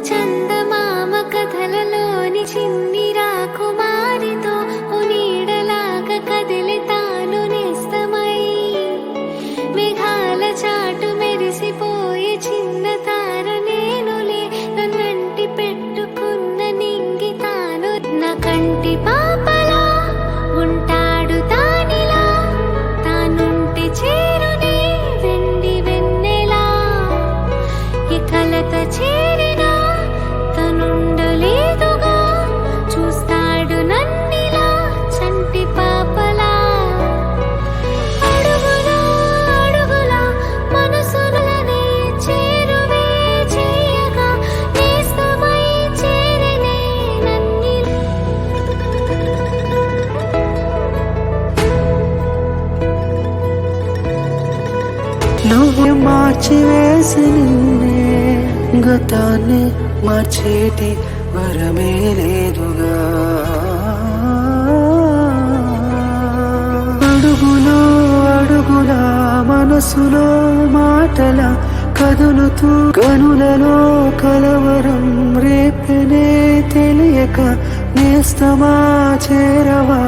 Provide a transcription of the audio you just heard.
చందమామ కథలలోని చిన్ని రాకుమారితో ఓ నీడలాగా కదిలి తాను నేస్తమై మేఘాల చాటు మెరిసిపోయే చిన్న తార నేనులే నన్నంటి పెట్టుకున్న నింగి తాను నా కంటి పాపలా ఉంటాడు తానిలా తానుంటే చేరునే వెండి వెన్నెలా ఏ కలత చేరినా తనుండలేదుగా చూస్తాడు నన్నిలా చంటి పాపలా అడుగులా అడుగులా మనసులనే చేరువే చేయగా నేస్తమై చేరనే నన్నిలా నువ్వు మార్చివేసి నిన్నే గతాన్ని మార్చేటి వరమే లేదుగా అడుగులో అడుగులా మనసులో మాటల కదులుతూ కనులలో కలవరం రేపనే తెలియక నేస్తమా చేరవా